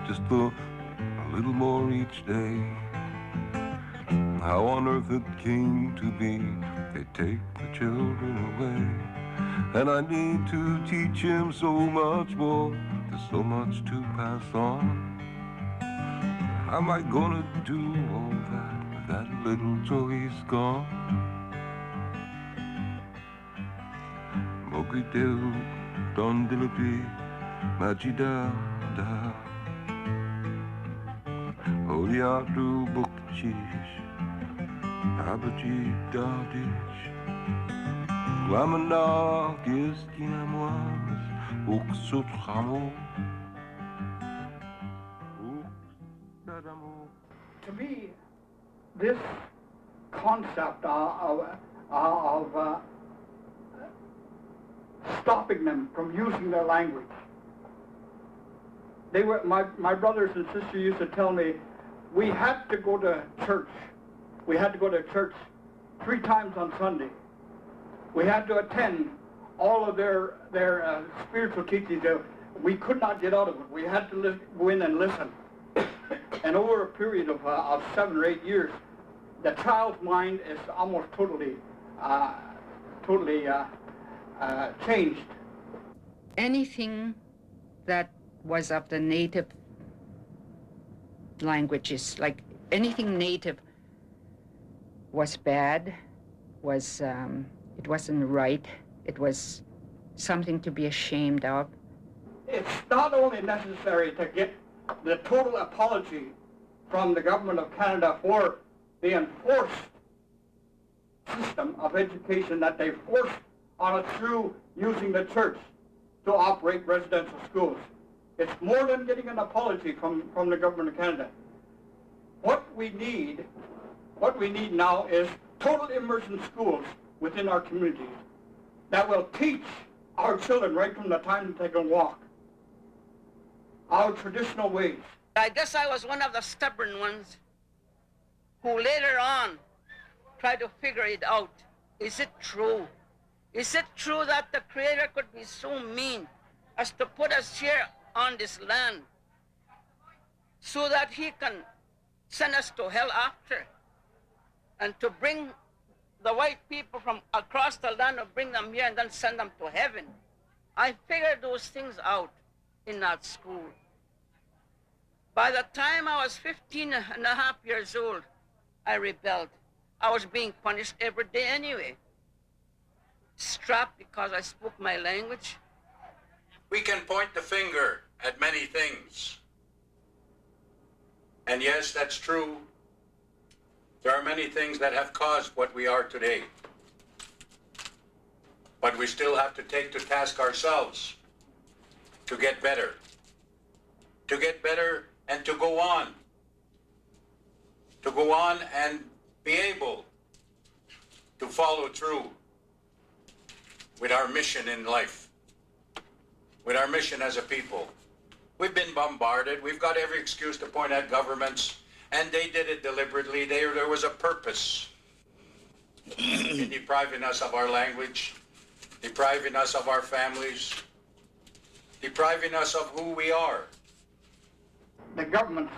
just for a little more each day. How on earth it came to be, they take the children away. And I need to teach him so much more, there's so much to pass on. How am I gonna do all that with that little Joey's gone? Mokideu, Dondilipi, Majida, da. Oliadu Bukchish, Abaji Dadish, Lamana Giskinamois, Uksut Hamo, Uksadamo. To me, this concept of stopping them from using their language. They were my brothers and sisters used to tell me we had to go to church. We had to go to church 3 times on Sunday. We had to attend all of their spiritual teachings. We could not get out of it. We had to go in and listen. And over a period of 7 or 8 years, the child's mind is almost totally changed. Anything that was of the native languages, like anything native, was bad, it wasn't right, it was something to be ashamed of. It's not only necessary to get the total apology from the government of Canada for the enforced system of education that they forced on us through using the church to operate residential schools. It's more than getting an apology from the government of Canada. What we need now is total immersion schools within our communities that will teach our children right from the time they can walk our traditional ways. I guess I was one of the stubborn ones who later on tried to figure it out. Is it true? Is it true that the Creator could be so mean as to put us here on this land so that He can send us to hell after, and to bring the white people from across the land, or bring them here and then send them to heaven? I figured those things out in that school. By the time I was 15 and a half years old, I rebelled. I was being punished every day anyway. Strapped because I spoke my language. We can point the finger at many things. And yes, that's true. There are many things that have caused what we are today. But we still have to take to task ourselves to get better. To get better and to go on. To go on and be able to follow through with our mission in life, with our mission as a people. We've been bombarded. We've got every excuse to point at governments, and they did it deliberately. There was a purpose in depriving us of our language, depriving us of our families, depriving us of who we are. The government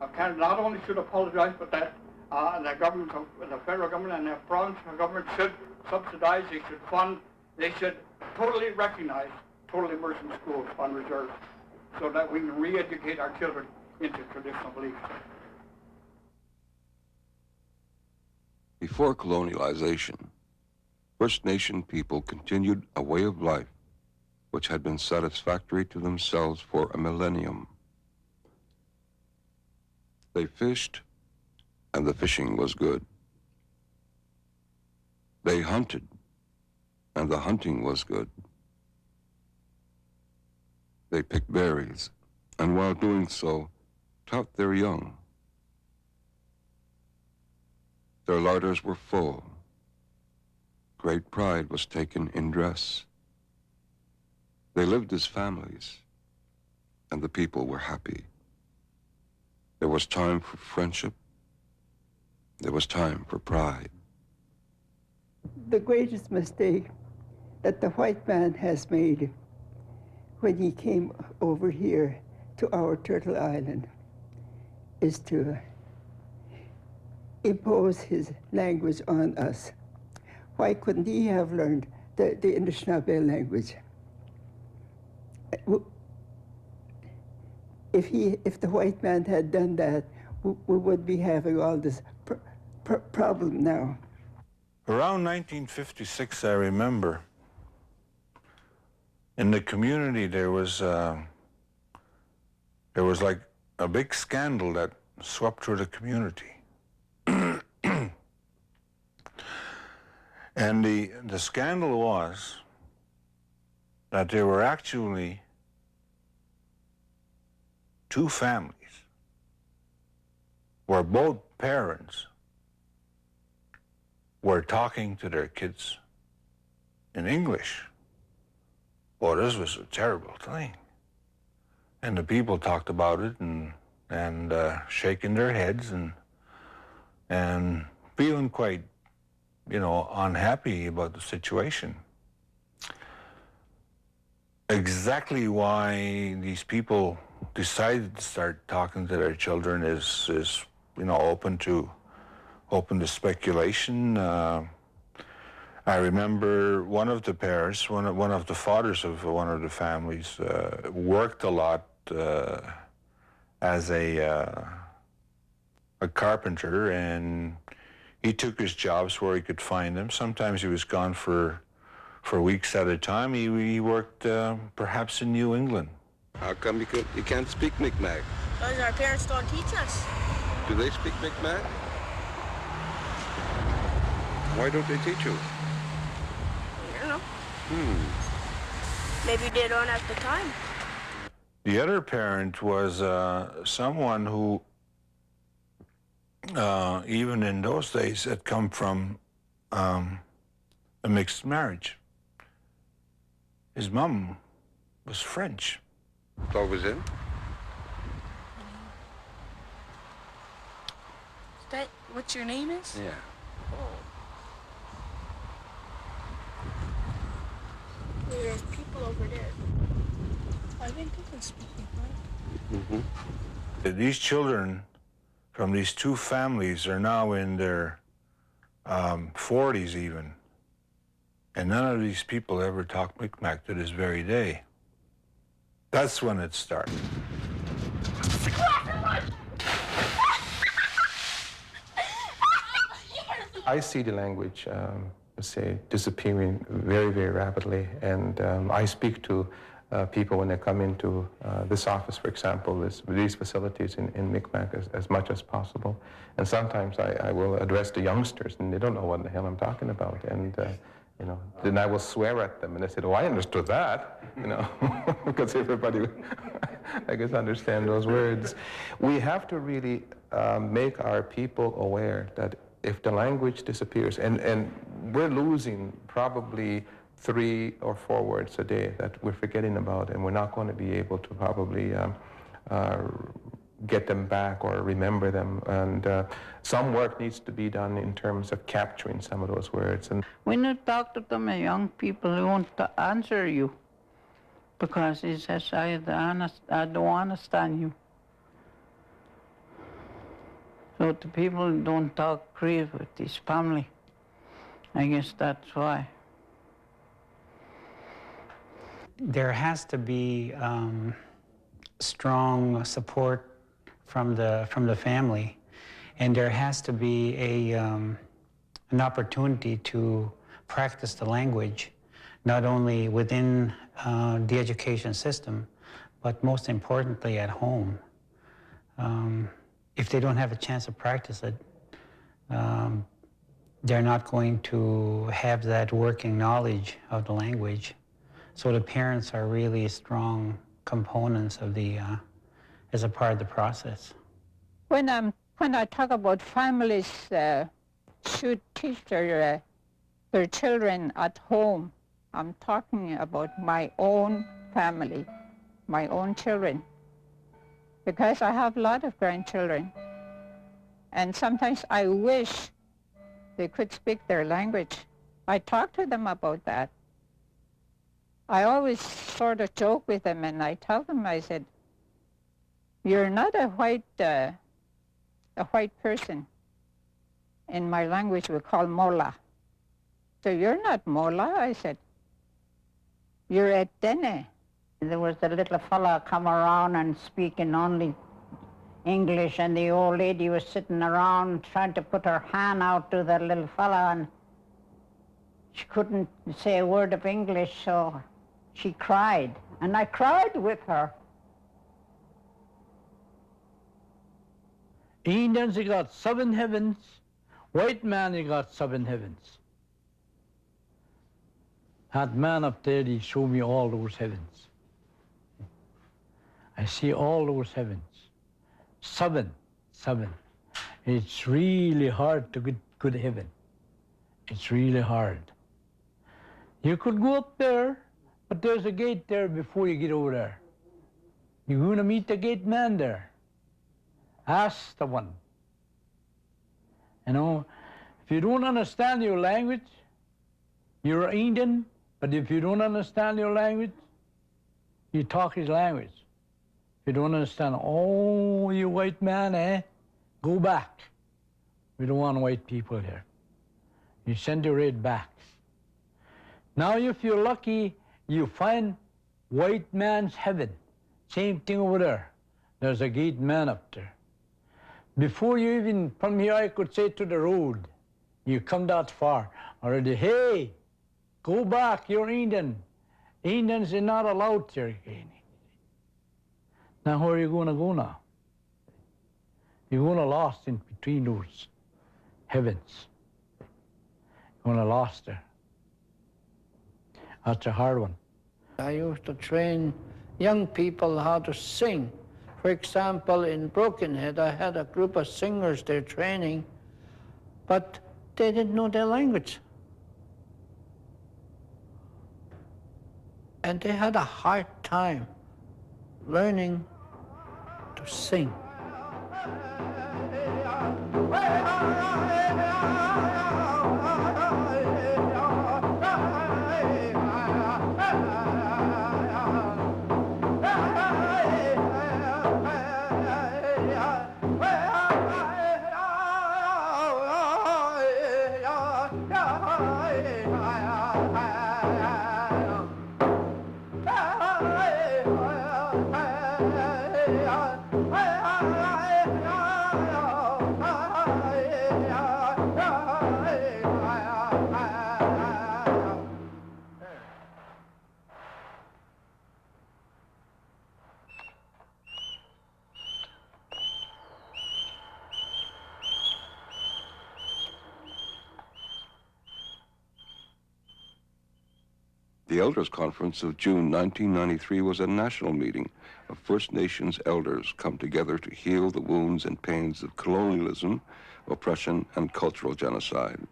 of Canada not only should apologize, but that the government, the federal government and the provincial government should subsidize, they should fund, they should totally recognize total immersion schools on reserve so that we can re-educate our children into traditional beliefs. Before colonialization, First Nation people continued a way of life which had been satisfactory to themselves for a millennium. They fished, and the fishing was good. They hunted, and the hunting was good. They picked berries, and while doing so, taught their young. Their larders were full. Great pride was taken in dress. They lived as families, and the people were happy. There was time for friendship. There was time for pride. The greatest mistake that the white man has made when he came over here to our Turtle Island is to impose his language on us. Why couldn't he have learned the Anishnabe language? If the white man had done that, we would be having all this problem now. Around 1956, I remember, in the community there was like a big scandal that swept through the community. And the scandal was that there were actually two families where both parents were talking to their kids in English. Boy, this was a terrible thing. And the people talked about it and shaking their heads and feeling quite, unhappy about the situation. Exactly why these people decided to start talking to their children is open to speculation. I remember one of the parents, one of the fathers of one of the families, worked a lot as a carpenter, and he took his jobs where he could find them. Sometimes he was gone for weeks at a time. He worked perhaps in New England. How come you can't speak Mi'kmaq? Because our parents don't teach us. Do they speak Mi'kmaq? Why don't they teach you? I don't know. Maybe they don't have the time. The other parent was someone who, even in those days, had come from a mixed marriage. His mom was French. What was in? Is that what your name is? Yeah. Oh. There's people over there. I think they can speak English. These children from these two families are now in their 40s even. And none of these people ever talk Mi'kmaq to this very day. That's when it started. I see the language, let's say, disappearing very, very rapidly. And I speak to people when they come into this office, for example, these facilities in Mi'kmaq as much as possible. And sometimes I will address the youngsters, and they don't know what the hell I'm talking about. And then I will swear at them, and they said, "Oh, I understood that," because everybody, I guess, understand those words. We have to really make our people aware that if the language disappears, and we're losing probably 3 or 4 words a day that we're forgetting about, and we're not going to be able to probably get them back or remember them. And some work needs to be done in terms of capturing some of those words. And when you talk to them, young people, they won't answer you because he says, I don't understand you. So the people don't talk Cree with his family. I guess that's why. There has to be strong support from the family, and there has to be an opportunity to practice the language, not only within the education system, but most importantly at home. If they don't have a chance to practice it, they're not going to have that working knowledge of the language. So the parents are really strong components of as a part of the process. When I talk about families should teach their children at home, I'm talking about my own family, my own children, because I have a lot of grandchildren, and sometimes I wish they could speak their language. I talk to them about that. I always sort of joke with them, and I tell them, I said, you're not a white person. In my language, we call mola. So you're not mola, I said. You're a tene. There was a little fella come around and speaking only English, and the old lady was sitting around trying to put her hand out to the little fella, and she couldn't say a word of English, so she cried, and I cried with her. Indians, they got 7 heavens. White man, he got 7 heavens. That man up there, he showed me all those heavens. I see all those heavens. 7. It's really hard to get good heaven. It's really hard. You could go up there, but there's a gate there before you get over there. You're going to meet the gate man there. Ask the one. You know, if you don't understand your language, you're Indian, but if you don't understand your language, you talk his language. If you don't understand, oh, you white man, eh? Go back. We don't want white people here. You send your aid back. Now, if you're lucky, you find white man's heaven. Same thing over there. There's a gate man up there. Before you even, from here, I could say to the road, you come that far already, hey, go back, you're Indian. Indians are not allowed here again. Now, where are you going to go now? You're going to lost in between those heavens. You're going to lost there. That's a hard one. I used to train young people how to sing. For example, in Brokenhead, I had a group of singers there training, but they didn't know their language. And they had a hard time learning to sing. The Elders Conference of June 1993 was a national meeting of First Nations elders come together to heal the wounds and pains of colonialism, oppression, and cultural genocide.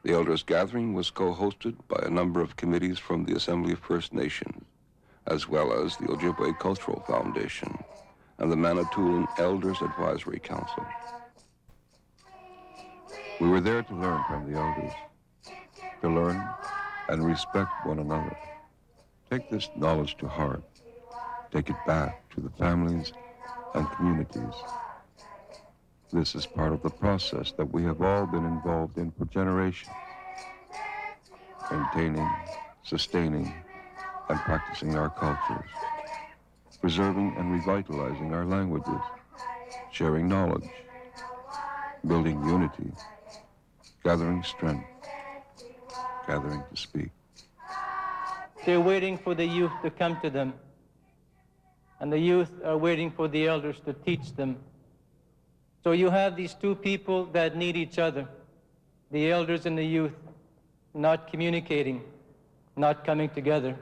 The Elders Gathering was co-hosted by a number of committees from the Assembly of First Nations, as well as the Ojibwe Cultural Foundation and the Manitoulin Elders Advisory Council. We were there to learn from the elders, to learn and respect one another. Take this knowledge to heart. Take it back to the families and communities. This is part of the process that we have all been involved in for generations. Maintaining, sustaining, and practicing our cultures. Preserving and revitalizing our languages. Sharing knowledge. Building unity. Gathering strength, gathering to speak. They're waiting for the youth to come to them, and the youth are waiting for the elders to teach them. So you have these two people that need each other, the elders and the youth, not communicating, not coming together.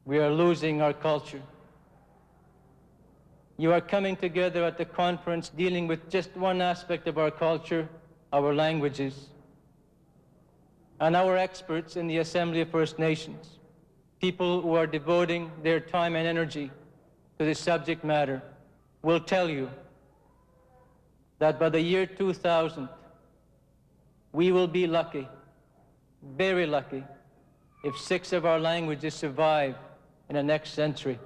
We are losing our culture. You are coming together at the conference dealing with just one aspect of our culture, our languages, and our experts in the Assembly of First Nations, people who are devoting their time and energy to this subject matter, will tell you that by the year 2000, we will be lucky, very lucky, if 6 of our languages survive in the next century.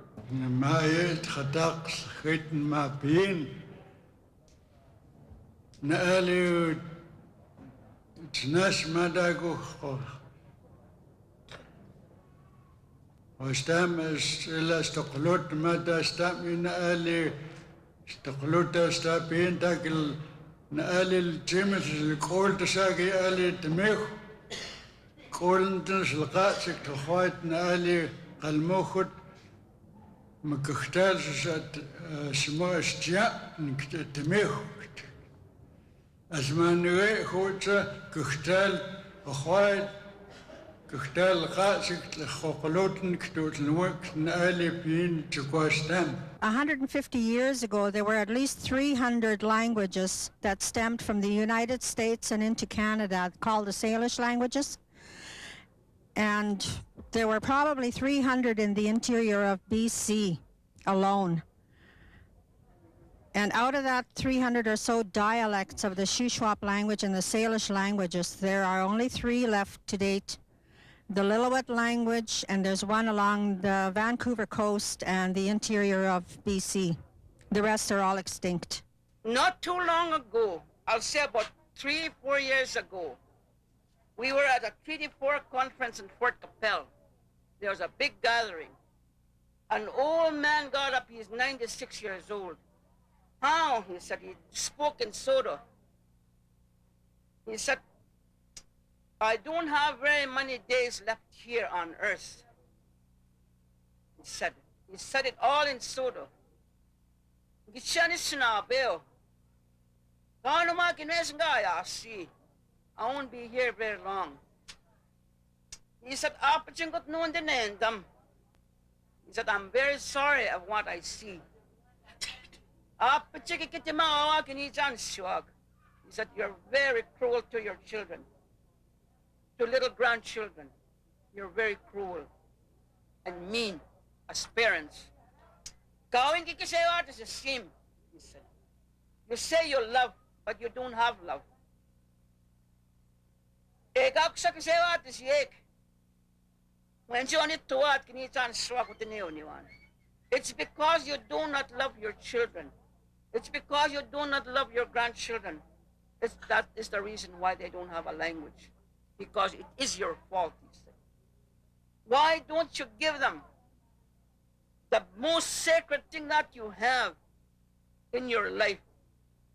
وستام إلى استقلوت مدى استام نقالي استقلوت استابين تاكل نقالي الجيمس الكول تساقي قالي تميخ كول نتنس القاسك تخوات نقالي قلموخت مكختال سمو استياء تميخ أزمان غي خوتة كختال أخوات 150 years ago, there were at least 300 languages that stemmed from the United States and into Canada, called the Salish languages. And there were probably 300 in the interior of BC alone. And out of that 300 or so dialects of the Shuswap language and the Salish languages, there are only 3 left to date. The Lillooet language, and there's one along the Vancouver coast and the interior of BC. The rest are all extinct. Not too long ago, I'll say about 3-4 years ago, we were at a Treaty 4 conference in Fort Capel. There was a big gathering. An old man got up, he's 96 years old. How? He said, he spoke in Soto. He said, I don't have very many days left here on earth. He said it all in Soto. Anishnabe. I won't be here very long. He said, he said, I'm very sorry of what I see. He said, you're very cruel to your children. To little grandchildren, you're very cruel and mean as parents. He said, you say you love, but you don't have love. It's because you do not love your children. It's because you do not love your grandchildren. That is the reason why they don't have a language. Because it is your fault, he said. Why don't you give them the most sacred thing that you have in your life,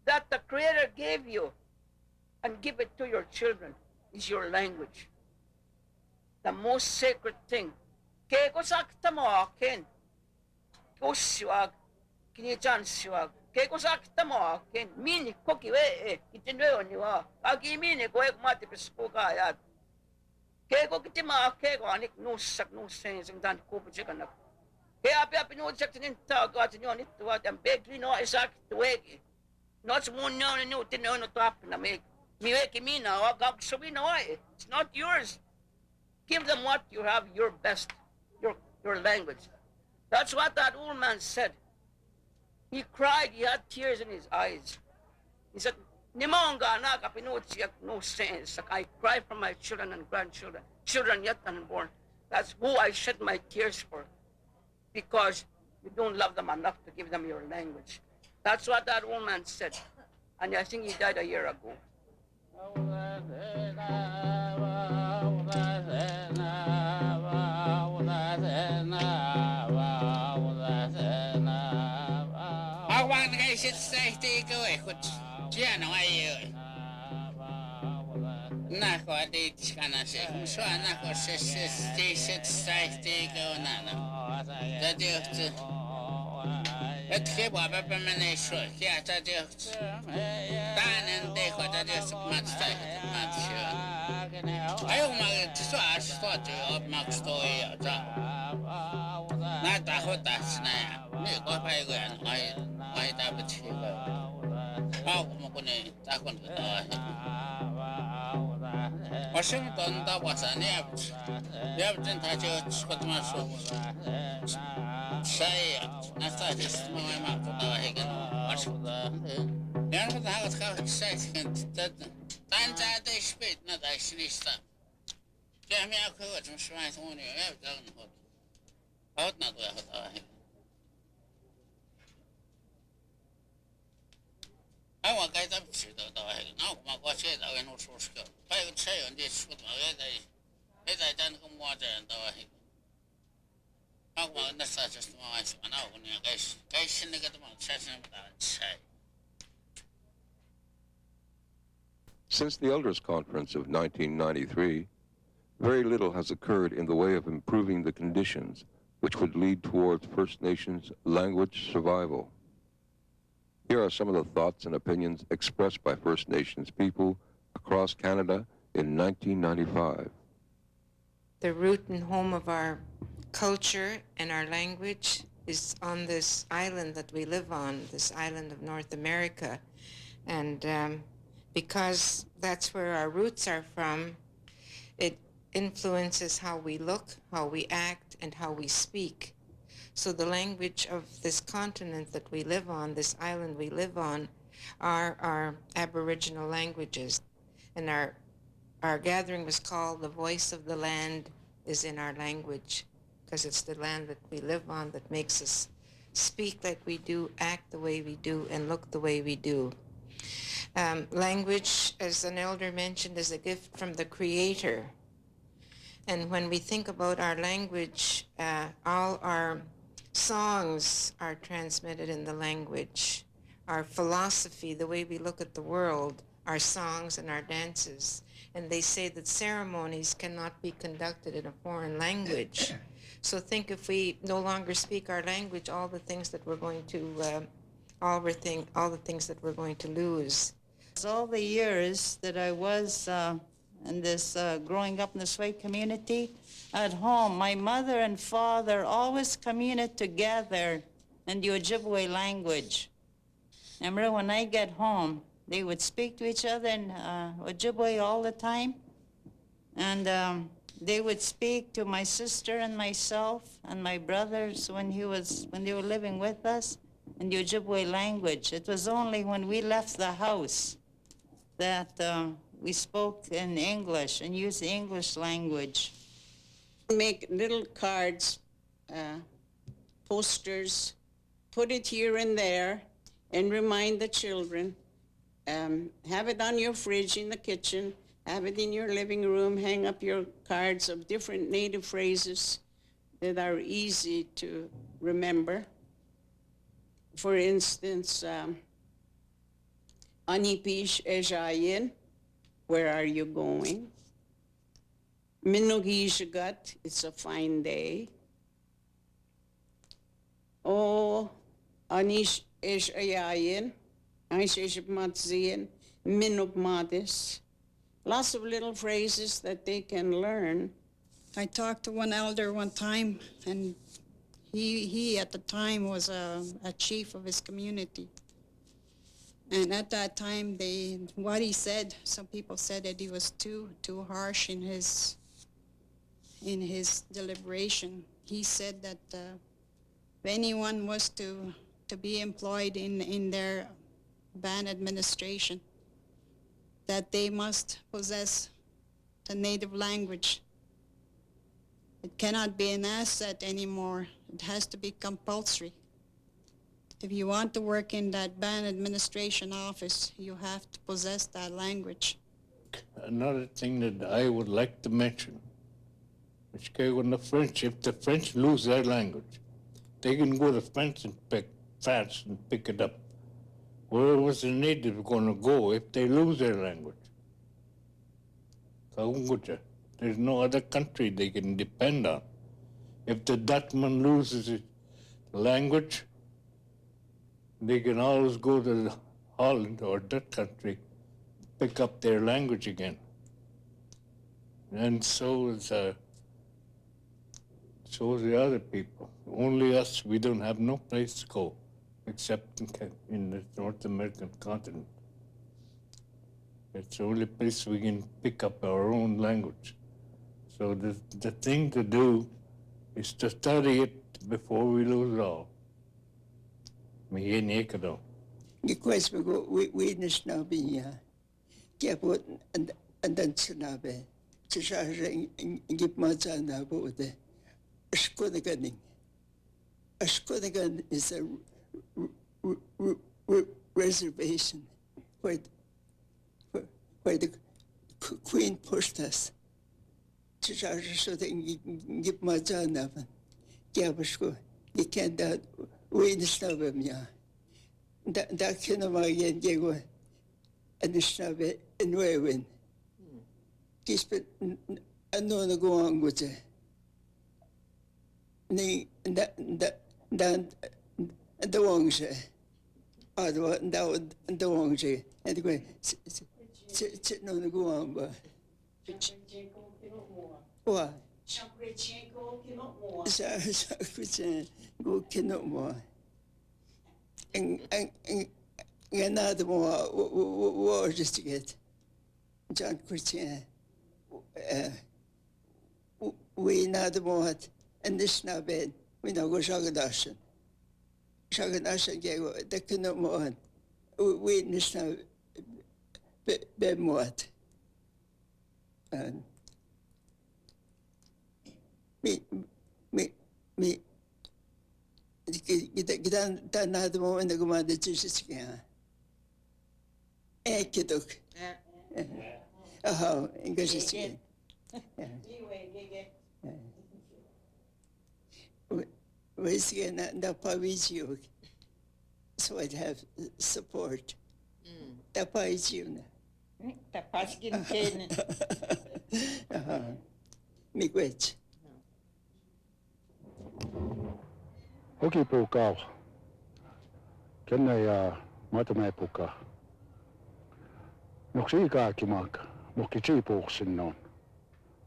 that the Creator gave you, and give it to your children, is your language. The most sacred thing. Keko sakta mo akin. Kusiwag. Kinichan siwag. Keko sakta mo akin. Mini koki we itinwe niwa. Agi mini ko ek mati pespo kayat. Keko kitima keko anik nusak nusen sing dan ko pujikanak. Kaya api no jak tinin tag at nyo nit wat am begri no isak tuwegi. Not one no no tino no tap na make. Miweki mina wa gab sabi no ay. It's not yours. Give them what you have, your best, your language. That's what that old man said. He cried, he had tears in his eyes. He said, no sense. I cry for my children and grandchildren, children yet unborn. That's who I shed my tears for. Because you don't love them enough to give them your language. That's what that old man said. And I think he died a year ago. Washington da wasani yaptın taçı çıkmazsa şey nasta istemeye makta hegen Washington yani da hak şey tanca da spet na da işnişta كم يا أخوة مش ما يسموني يا بدأنا هاد هادنا تو يا هاد أما كذا بتشيد هذا هاي ناو ما قاشيد أو إنه شو شكل هاي شيء عندي شو ما هذا جانكم واجه هذا هاي ناو ما نسأل جست ما يسمع ناو كني كايش شنو كده ما تشاشن بتاع شيء. Since the Elders Conference of 1993, very little has occurred in the way of improving the conditions which would lead towards First Nations language survival. Here are some of the thoughts and opinions expressed by First Nations people across Canada in 1995. The root and home of our culture and our language is on this island that we live on, this island of North America. And because that's where our roots are from, it influences how we look, how we act, and how we speak. So the language of this continent that we live on, this island we live on, are our Aboriginal languages. And our gathering was called The Voice of the Land is in Our Language, because it's the land that we live on that makes us speak like we do, act the way we do, and look the way we do. Language, as an elder mentioned, is a gift from the Creator. And when we think about our language, all our songs are transmitted in the language. Our philosophy, the way we look at the world, our songs and our dances. And they say that ceremonies cannot be conducted in a foreign language. So think if we no longer speak our language, all the things that we're going to, all the things that we're going to lose. All the years that I was in this growing up in the Sway community, at home, my mother and father always communicate together in the Ojibwe language. Remember, when I get home, they would speak to each other in Ojibwe all the time, and they would speak to my sister and myself and my brothers when they were living with us in the Ojibwe language. It was only when we left the house that we spoke in English and used the English language. Make little cards, posters, put it here and there, and remind the children. Have it on your fridge in the kitchen, have it in your living room, hang up your cards of different native phrases that are easy to remember. For instance, Anipish Ejayin, where are you going? Minugishagat, it's a fine day. Oh, Anish Ejayin, Aishish Matzien, Minuk Madis. Lots of little phrases that they can learn. I talked to one elder one time, and he at the time was a chief of his community. And at that time, what he said, some people said that he was too harsh in his deliberation. He said that if anyone was to be employed in their band administration, that they must possess the native language. It cannot be an asset anymore. It has to be compulsory. If you want to work in that band administration office, you have to possess that language. Another thing that I would like to mention, which when the French, if the French lose their language, they can go to France and pick it up. Where was the native going to go if they lose their language? There's no other country they can depend on. If the Dutchman loses his language, they can always go to Holland or that country, pick up their language again. And so is the other people. Only us, we don't have no place to go except in the North American continent. It's the only place we can pick up our own language. So the thing to do is to study it before we lose it all. Because we Anishnabe, Gabot and Anishnabe, Ashkonagan is a reservation where the Queen pushed us. So they give my son up and Gabashko, you can't that we Anishnabe ya. That kind of my Diego Anishnabe and Wewin. Kispit unknown go on with it. The Wongse. The Wongse. And the way sitting on the go on, but. What? Go cannot more. And another more war just to get John Christian. We another more and this now bed. We now go Shagadashan. Shagadashan gave the cannot more. We this now bed more. And me, get another moment to go on the Jesus again. Kiduk. Oh, and go just again. Where's again that Pavizio? So I'd have support. That Pavizio. That Paskin Kane. Miigwech. Hoki pukau. Kena ya matamai puka. Noksika kimak. Mokichi puksinnon.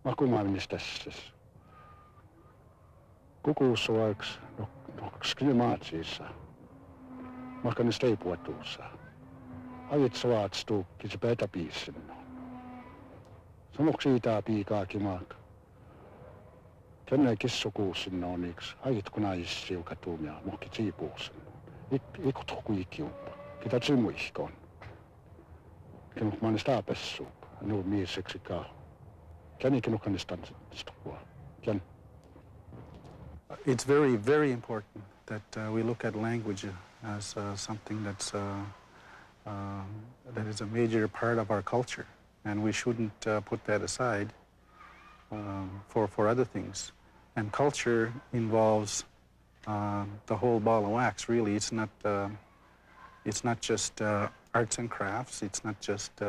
Makumaministasses. Kukuussuaks noksklimaatsiissa. Makanistei puotuussa. Avit svaatstu kisipäätä piissinnon. Samoksiitaa piikaa kimak. Kenne kissukuussin on niks. Ait kun aissi joka tuumia mohki tsiipuussin. Ikut hukuikiuppa. Kita tsimuihkon. Kenuk manistaa pessuup. Nuu miiseksi kaa. Keni kenuk anistan stukua. Ken. It's very, very important that we look at language as something that is a major part of our culture. And we shouldn't put that aside for other things. And culture involves the whole ball of wax, really. It's not just arts and crafts. It's not just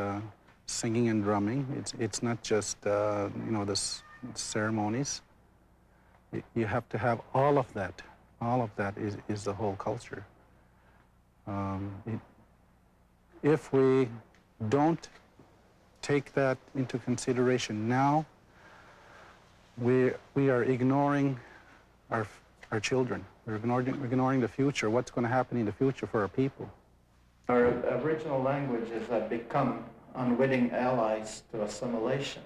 singing and drumming. It's not just the ceremonies. You have to have all of that. All of that is the whole culture. If we don't take that into consideration now, we are ignoring our children. We're ignoring the future, what's going to happen in the future for our people. Our Aboriginal languages have become unwitting allies to assimilation.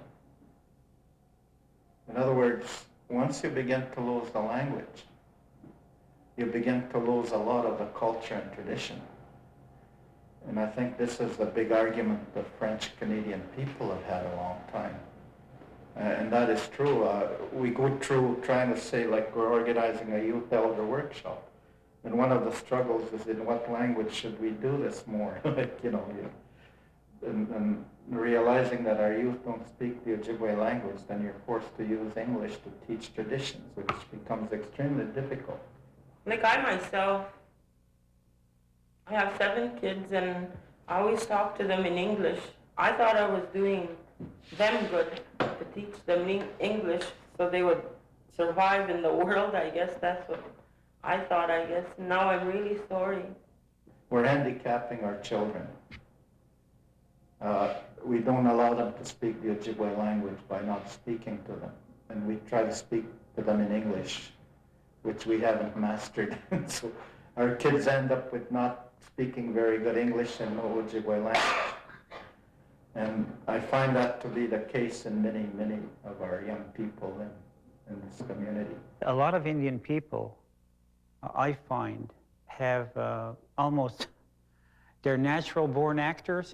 In other words, once you begin to lose the language, you begin to lose a lot of the culture and tradition. And I think this is the big argument the French-Canadian people have had a long time. And that is true. We go through trying to say, like, we're organizing a youth elder workshop. And one of the struggles is in what language should we do this more? And realizing that our youth don't speak the Ojibwe language, then you're forced to use English to teach traditions, which becomes extremely difficult. Like I myself, I have 7 kids and I always talk to them in English. I thought I was doing them good to teach them English so they would survive in the world. I guess that's what I thought, Now I'm really sorry. We're handicapping our children. We don't allow them to speak the Ojibwe language by not speaking to them. And we try to speak to them in English, which we haven't mastered. So our kids end up with not speaking very good English and no Ojibwe language. And I find that to be the case in many, many of our young people in this community. A lot of Indian people, I find, have almost, they're natural born actors,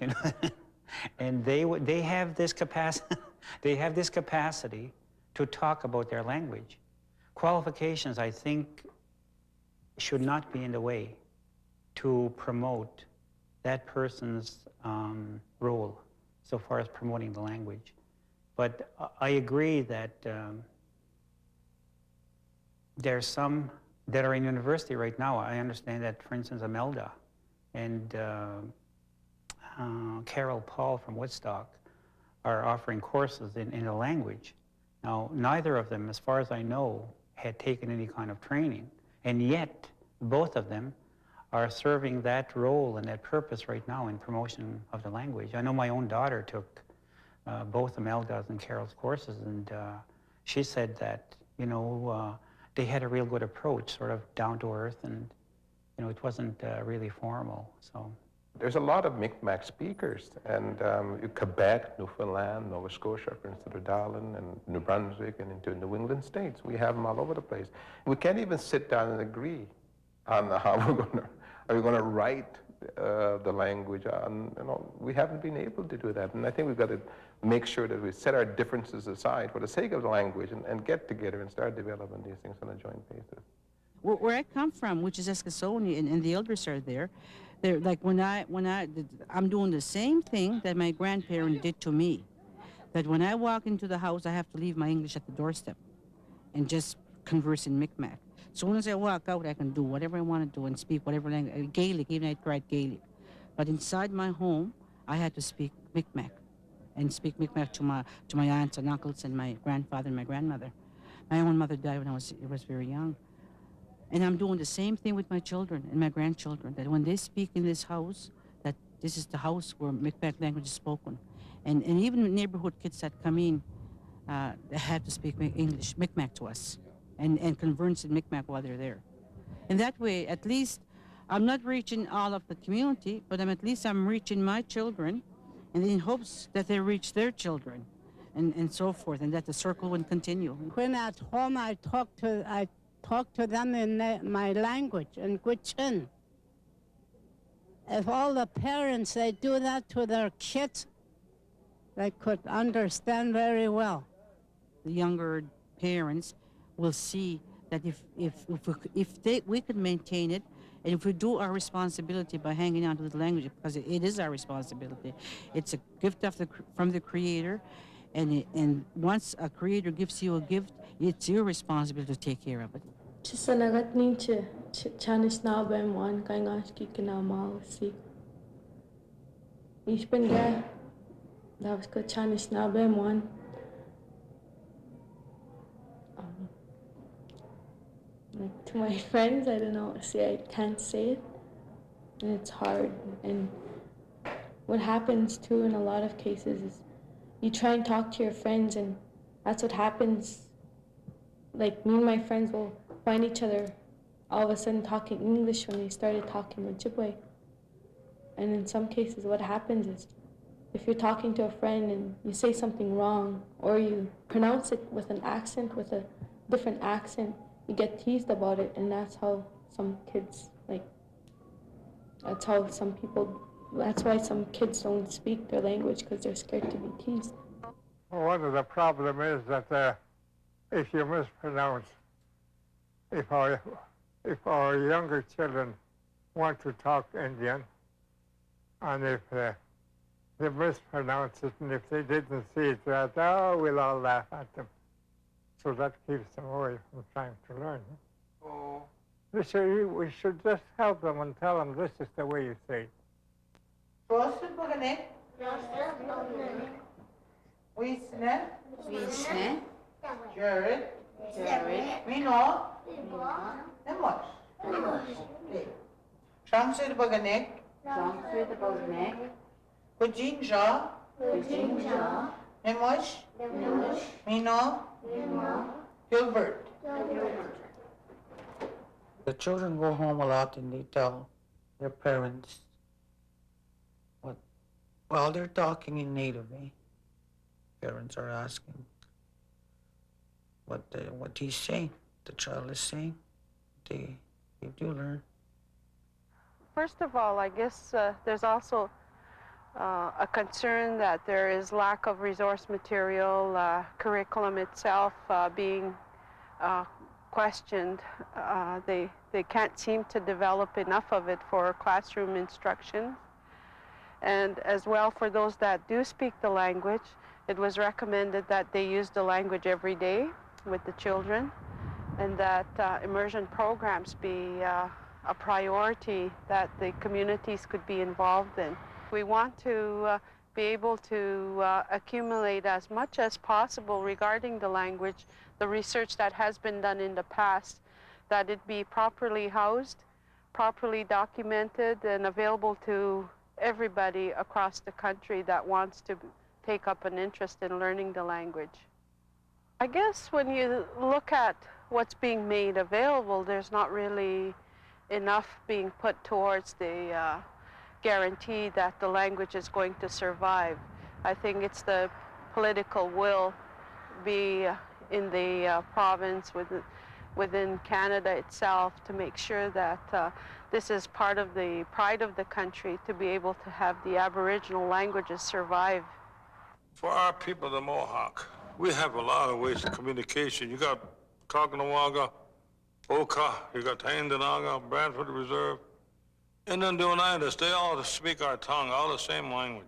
and they have this capacity They have this capacity to talk about their language. Qualifications, I think, should not be in the way to promote that person's role so far as promoting the language. But I agree that there's some that are in university right now. I understand that, for instance, Imelda and Carol Paul from Woodstock are offering courses in the language. Now, neither of them, as far as I know, had taken any kind of training, and yet both of them are serving that role and that purpose right now in promotion of the language. I know my own daughter took both Imelda's and Carol's courses, and she said that, you know, they had a real good approach, sort of down to earth, and, you know, it wasn't really formal, so. There's a lot of Mi'kmaq speakers, and Quebec, Newfoundland, Nova Scotia, Prince Edward Island, and New Brunswick, and into New England states. We have them all over the place. We can't even sit down and agree on how we're going to write the language. You know, we haven't been able to do that, and I think we've got to make sure that we set our differences aside for the sake of the language and get together and start developing these things on a joint basis. Where I come from, which is Eskasoni, and the elders are there. They're like I'm doing the same thing that my grandparent did to me. That when I walk into the house, I have to leave my English at the doorstep and just converse in Mi'kmaq. So as I walk out, I can do whatever I want to do and speak whatever language, Gaelic, even I tried Gaelic. But inside my home, I had to speak Mi'kmaq and speak Mi'kmaq to my aunts and uncles and my grandfather and my grandmother. My own mother died when I was very young. And I'm doing the same thing with my children and my grandchildren, that when they speak in this house, that this is the house where Mi'kmaq language is spoken. And even neighborhood kids that come in, they have to speak English, Mi'kmaq to us, and converse in Mi'kmaq while they're there. And that way, at least, I'm not reaching all of the community, but at least I'm reaching my children, and in hopes that they reach their children, and so forth, and that the circle will continue. When at home, I talk to them in my language, in Gwich'in. If all the parents, they do that to their kids, they could understand very well. The younger parents will see that if we could maintain it, and if we do our responsibility by hanging on to the language, because it is our responsibility, it's a gift from the Creator, and once a Creator gives you a gift, it's your responsibility to take care of it. Chisanagat ninche Anishnabe one kaingaski kinamal si. Ich bin da. That was good Anishnabe one. Like to my friends, I don't know. See, I can't say it, and it's hard. And what happens too in a lot of cases is you try and talk to your friends, and that's what happens. Like me and my friends will find each other all of a sudden talking English when they started talking Ojibwe. And in some cases what happens is if you're talking to a friend and you say something wrong or you pronounce it with an accent, with a different accent, you get teased about it, and that's how some kids, that's why some kids don't speak their language, because they're scared to be teased. One of the problem is that if you mispronounce, if our younger children want to talk Indian, and if they mispronounce it, and if they didn't see it right, we'll all laugh at them. So that keeps them away from trying to learn. Oh. We should just help them and tell them this is the way you say it. Wisne, Jared, Mino, Nemos. Tramsir Baganek, Kujinja, Nemos, Mino, Gilbert. The children go home a lot and they tell their parents while they're talking in native, parents are asking what he's saying, the child is saying. They do learn. First of all, I guess there's also a concern that there is lack of resource material, curriculum itself being questioned. They can't seem to develop enough of it for classroom instruction. And as well, for those that do speak the language, it was recommended that they use the language every day with the children, and that immersion programs be a priority that the communities could be involved in. We want to be able to accumulate as much as possible regarding the language, the research that has been done in the past, that it be properly housed, properly documented, and available to everybody across the country that wants to take up an interest in learning the language. I guess when you look at what's being made available, there's not really enough being put towards the guarantee that the language is going to survive. I think it's the political will be in the province, within Canada itself, to make sure that this is part of the pride of the country, to be able to have the Aboriginal languages survive. For our people, the Mohawk, we have a lot of ways of communication. You got Kaganawanga, Oka, you got Taindanaga, Brantford Reserve, and then the Oneidas. They all speak our tongue, all the same language.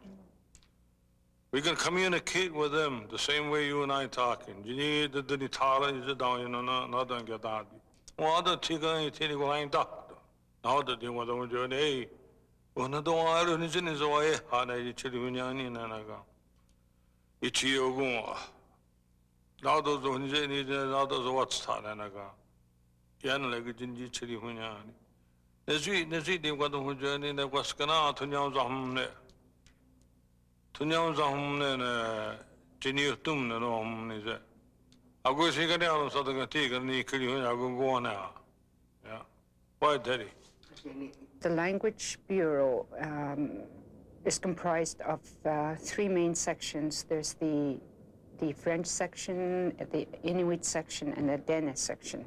We can communicate with them the same way you and I talking. You need the Nitala, you don't, you know, not don't get that. Well, the Tiga, you tell you, I'm doctor. Now that you want to do it, hey, when I don't want to do it, it's away, how they tell you, and I go. It's you go. Now those who need now those what's taught, and I go. Yan like a gingy chili hunyani. Nazi, they got the journey that was gonna to Nyamzahumne. To Nyamzahumne, Genie Tum, and home is it. I go see a down so the tea and the Kili, I go on now. Yeah. Why, Daddy? The Language Bureau is comprised of three main sections. There's the French section, the Inuit section, and the Dene section.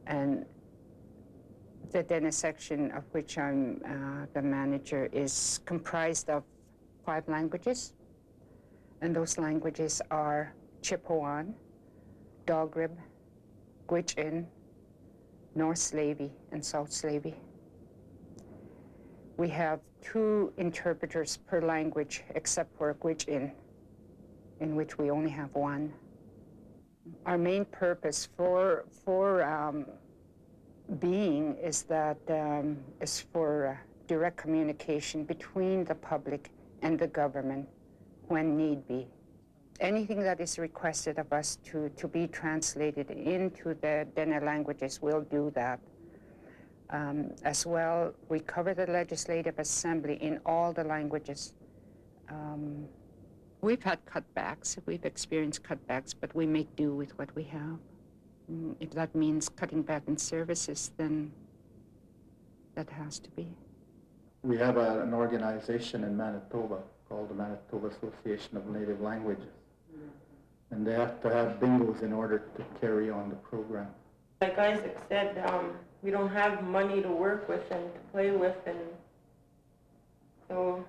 And the Dene section, of which I'm the manager, is comprised of 5 languages. And those languages are Chipewyan, Dogrib, Gwich'in, North Slavey, and South Slavey. We have 2 interpreters per language, except for Gwich'in, in which we only have 1. Our main purpose for being is that is for direct communication between the public and the government when need be. Anything that is requested of us to be translated into the Dene languages, we'll do that. As well, we cover the Legislative Assembly in all the languages. We've had cutbacks, we've experienced cutbacks, but we make do with what we have. If that means cutting back in services, then that has to be. We have an organization in Manitoba called the Manitoba Association of Native Languages. And they have to have bingos in order to carry on the program. Like Isaac said, we don't have money to work with and to play with, and so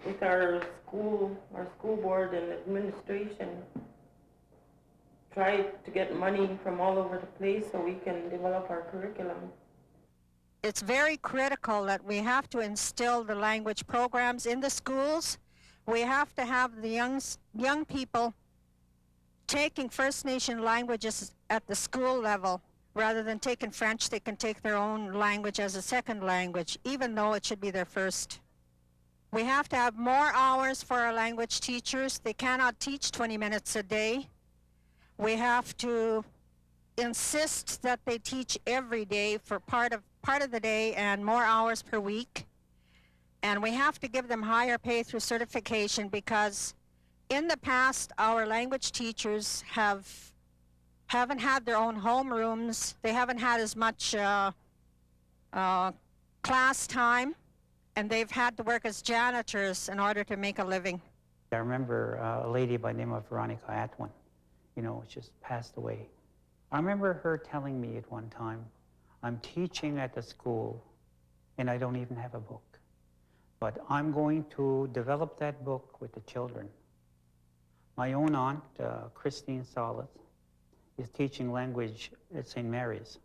with our school board and administration, try to get money from all over the place so we can develop our curriculum. It's very critical that we have to instill the language programs in the schools. We have to have the young people taking First Nation languages at the school level. Rather than taking French, they can take their own language as a second language, even though it should be their first. We have to have more hours for our language teachers. They cannot teach 20 minutes a day. We have to insist that they teach every day for part of the day and more hours per week. And we have to give them higher pay through certification, because in the past, our language teachers haven't had their own homerooms. They haven't had as much class time, and they've had to work as janitors in order to make a living. I remember a lady by the name of Veronica Atwin, just passed away. I remember her telling me at one time, I'm teaching at the school and I don't even have a book. But I'm going to develop that book with the children. My own aunt, Christine Salas, is teaching language at St. Mary's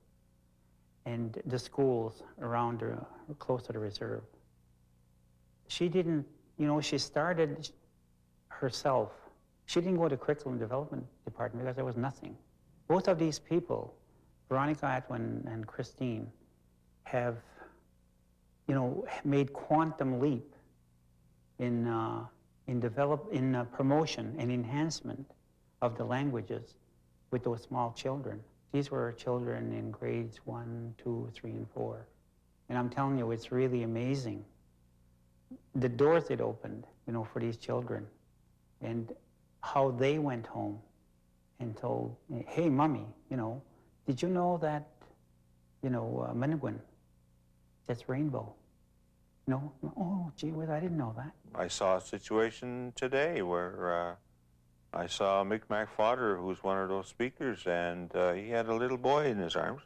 and the schools around close to the reserve. She didn't, she started herself. She didn't go to curriculum development department because there was nothing. Both of these people, Veronica Atwin and Christine, have, made quantum leap in promotion and enhancement of the languages with those small children. These were children in grades 1, 2, 3, and 4. And I'm telling you, it's really amazing. The doors it opened, for these children, and how they went home and told, hey, Mommy, did you know that, Manigwin, that's rainbow? No? Oh, gee whiz, I didn't know that. I saw a situation today where I saw a Mi'kmaq father who was one of those speakers, and he had a little boy in his arms.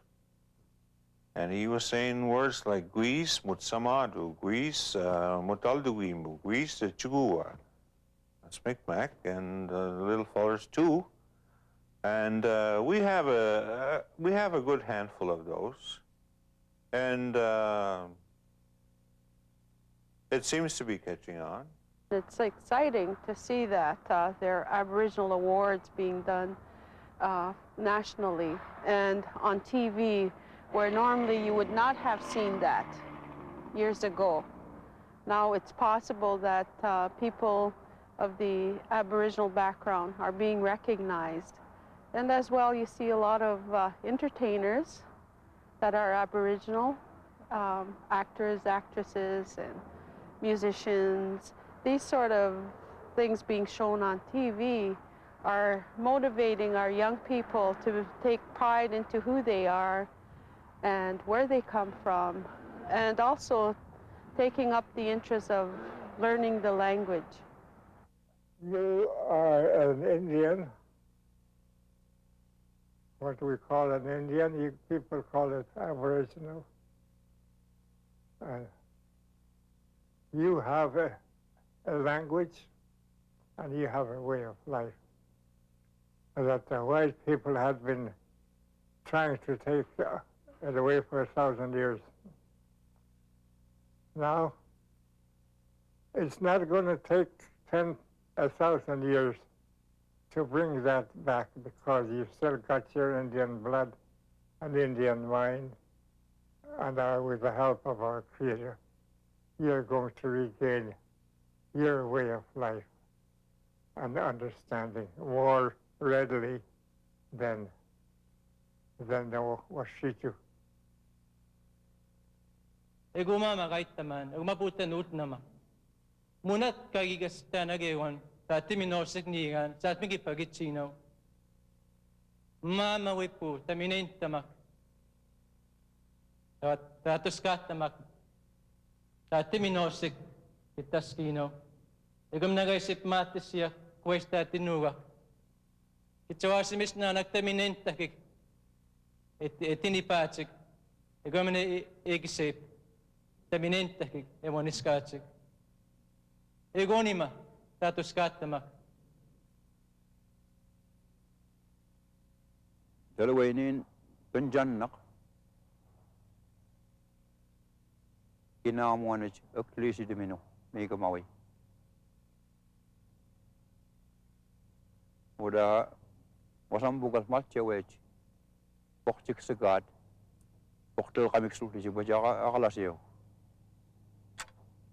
And he was saying words like Guis, Mutsamadu, Guis, Mutalduimu, Guis, Chugua. That's Mi'kmaq, and the little fellers too. And we have a good handful of those. And it seems to be catching on. It's exciting to see that there are Aboriginal awards being done nationally and on TV, where normally you would not have seen that years ago. Now it's possible that people of the Aboriginal background are being recognized. And as well, you see a lot of entertainers that are Aboriginal, actors, actresses, and musicians. These sort of things being shown on TV are motivating our young people to take pride into who they are and where they come from, and also taking up the interest of learning the language. You are an Indian. What we call an Indian, people call it Aboriginal. You have a language and you have a way of life that the white people had been trying to take it away for 1,000 years. Now, it's not going to take 1,000 years to bring that back, because you've still got your Indian blood and Indian mind, and with the help of our Creator, you're going to regain your way of life and understanding more readily than the Washitu. Eguma magaitaman, egmaputan utnama. Munat kagigastan agewan, tatiminosik nigan, satmigi pagitsino. Mama wipu, taminain tamak. Tatuskat tamak. Tatiminosik, itaskino. Egum nagaisip matisya, kwesta tinuga. Itawasimis na nagtaminain takik. Etinipatsik. Egum na egisip. Taminain takik, emoniskatsik. Egonima, tatuskattama. Talawainin penjannak kinamuanaj aklisi dimino mega mawi. Udah wasam bukas matchawech pokcik segat poktel kamik sulti baca akalasio.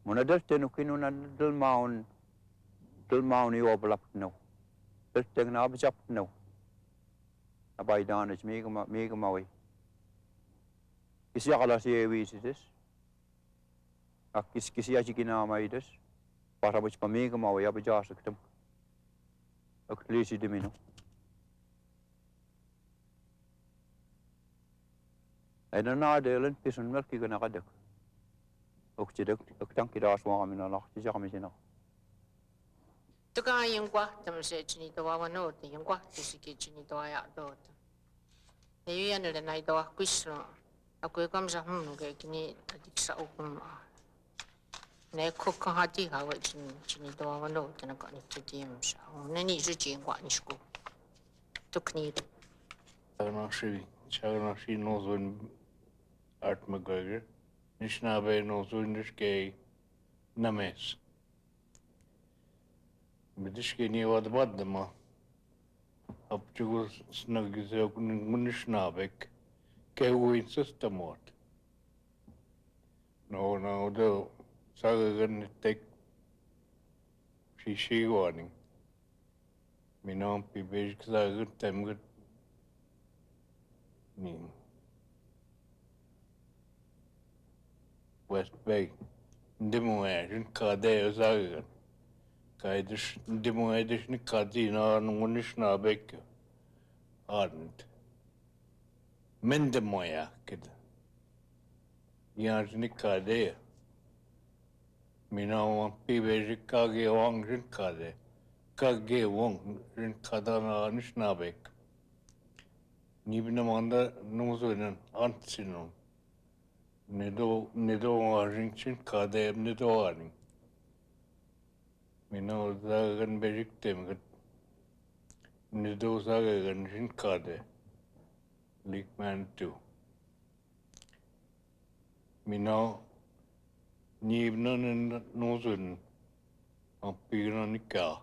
Munadal tenukinu na dal maun ni oblap no. Dal teng na abjap no. Abai danaj mega mawi. Kisi akalasio wisis. Kisi aji kina maides. Para bach pamega mawi abjas ektem. Aklisi dimino. Ena na delen pisun melki gana kadak. Okchidek oktan kidas wa min Allah tijakamina. Tuka yung kwahtam sa chini tawa wanot yung kwahti sige chini tawa ya dot. Neyo yan nila na itawa kwislo. Ako yung kamsa kini adik sa ukum. Ne kuka hati ka wa chini to wa no tana ka ni to dim sha. Ne ni ji jin wa ni sku. To kni. She knows when Art McGregor. Anishnabe knows when this gay names. Bedishke ni wat badma. Up to snug is a Munishnabek. Kewin system what? No, though. Sagagan take she warning. Me no be basic sagan time good. Me West Bay. Demoation Kade Sagan. Kaidish Demoedition Kadina and Munishnabek. Ardent. Mendemoya kid. Yansni Kade. Me no be basic Kage Wong Kade. Kage Wong Kadana Anishnabek. Nibinamanda knows an antinum. Nido Arrington Kade Nido Arning. Me know Zagan Beric Temgat Nido Zagagan Kade. Leak man too. Me know Nibnan and Nozun on Piranica.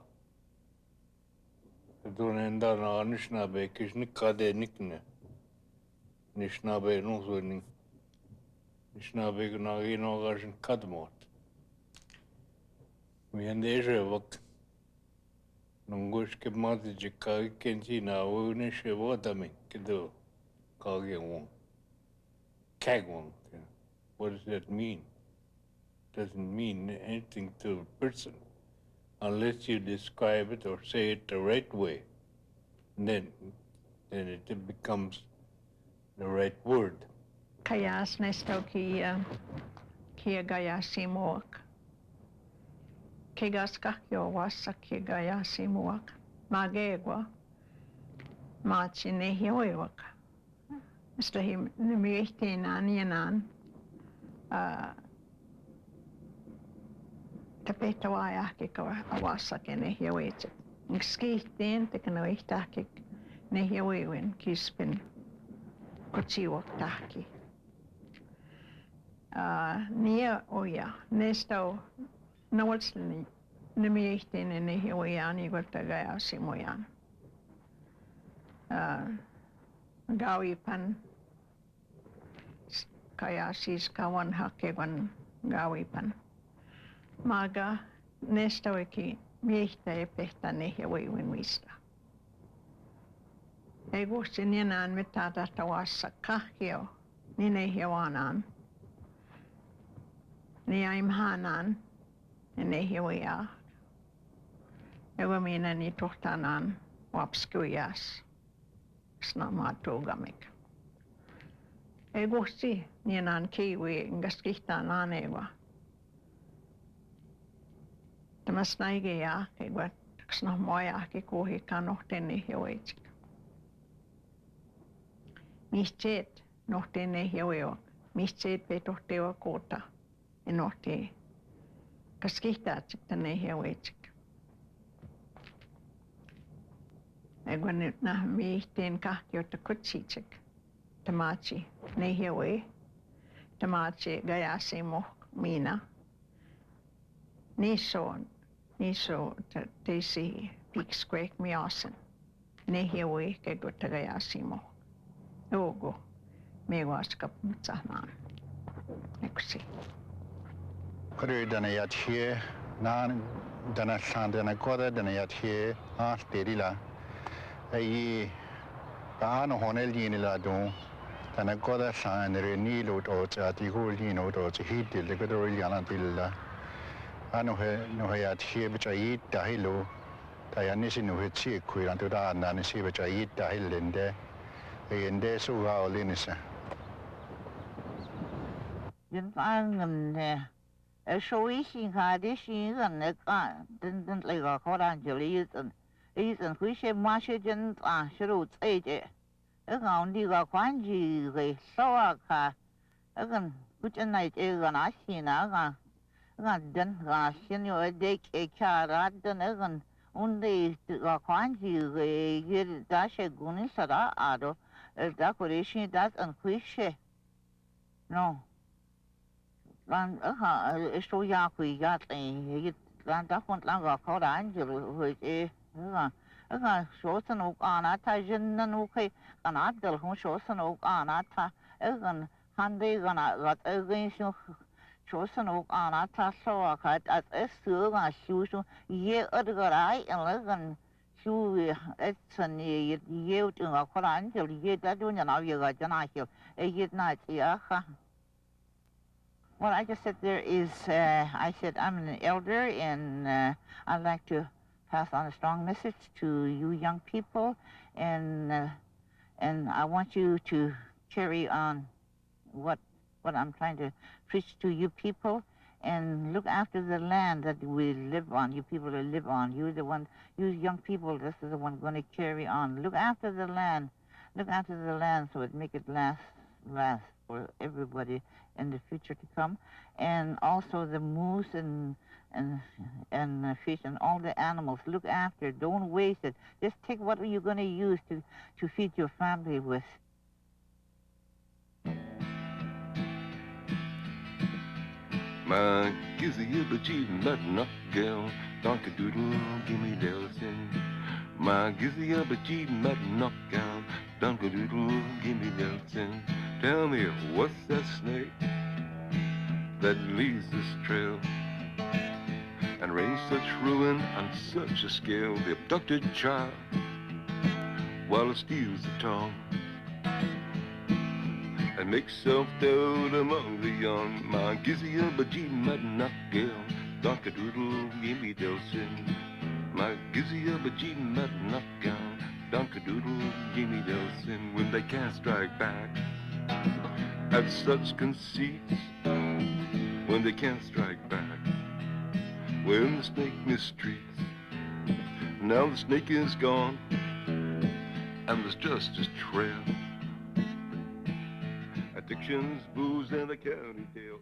Don't end on Anishnabe, Kishnikade Nikne. Nishnabe Nozun. Nishnabe Nagino Garjan Kadmot. Me and Asia work. Nungush Kemazika Kentina, Wunish Wadami, Kido, Kage Wong. Kag Wong. What does that mean? Doesn't mean anything to a person unless you describe it or say it the right way. Then it becomes the right word. Kayas nesto ki gayasi muak. Kigaska yo wasa ki gayasi muak. Magegwa. Machi nehi oiwak. Slahim nimichtin anianan. Tapetawaya kikawa awasa ke nehi oiwak. Skihtin tekanoihtaki nehi oiwin kispin. Kochiwak taki. Nia oya nesto nawalsni nimichtin nehi oyani gotagaya simoyan. Gawipan kaya sis kawan hakewan gawipan. Maga nesto eki miehtä epehtä nehi oiwin wista. Ei vuosi nienään mitään tästä vassa kahkio, niin ei hewanaan. Niin aim hanan, niin ei hewia. Ego minä niin tohtanaan vapskujas. Snamaa tuugamik. Ei vuosi nienään kiwi, ngas kihtaan aanewa. Tämä snaige ja, eikö snamoja, kuhikaan nohteen niin hewitsik. Mistä nohteen ne hioivat, mistä petohtewa koota, ja nohteen kaskihtaat sitten ne hioitsik. Eikö nyt nähdä miihteen kahtiota kutsitsik, tamaatsi ne hioi, tamaatsi gajasimo miina. Niiso teisi pikskuek miasen, ne hioi kekutta gajasimo. Ogo, me waskap mutsahnaan. Eksi. Cree dana yathie nan dana sandana koda dana yathie terila. Ai paano honel yinila don dana koda sanre ni lot o chati hol yino do chihitil de kodo yana tilla. Ano he yathie bachai tahilo tayani sinu he chi kuiran to da nan si bachai tahilende. Ende suha olinisa. Những anh nè, ở số ít xin khai để xin rằng nè cả, đến lại gọi khó khăn cho lý dân quý xem mà sẽ dân sẽ đủ thấy chứ, ở ngọn đi gọi khoản gì rồi sao cả, ở gần cứ chân này chơi gần á xin á cả, dan ga sinu de ke kara dan unde ga kwanji ge da she gunin sara ado da koreshi da an kwishe no lan so ya kwi ya te lan da kon lan ga ko da anjel he ga so san o ana ta jin nan o kai ana dal ho so san o ana ta gan hande gana gat again so san o ana ta so ka at su ga shu shu ye adgarai and gan shu etsan ye tu ga ko anjel ye da do na ye ga jana hi ye na ya ha. Well, I just said there is, I said I'm an elder and I'd like to pass on a strong message to you young people and I want you to carry on what I'm trying to preach to you people and look after the land that we live on, you people that live on. You young people, this is the one going to carry on. Look after the land so it make it last for everybody in the future to come, and also the moose and fish and all the animals. Look after, don't waste it. Just take what you're going to use to feed your family with. My gizzy yibba nut knock gal, donka doodle, gimme delsin. My gizzy yibba nut knock gal, donka doodle, gimme delsin. Tell me, what's that snake that leads this trail and rains such ruin on such a scale? The abducted child, while it steals the tongue and makes self-doubt among the young. My gizzy yibba nut gal, donka doodle, gimme delsin. My gizzy yibba nut gal, donka doodle, gimme delsin. When they can't strike back at such conceits, when they can't strike back, when the snake mistreats. Now the snake is gone, and there's just his trail. Addictions, booze, and the county tail.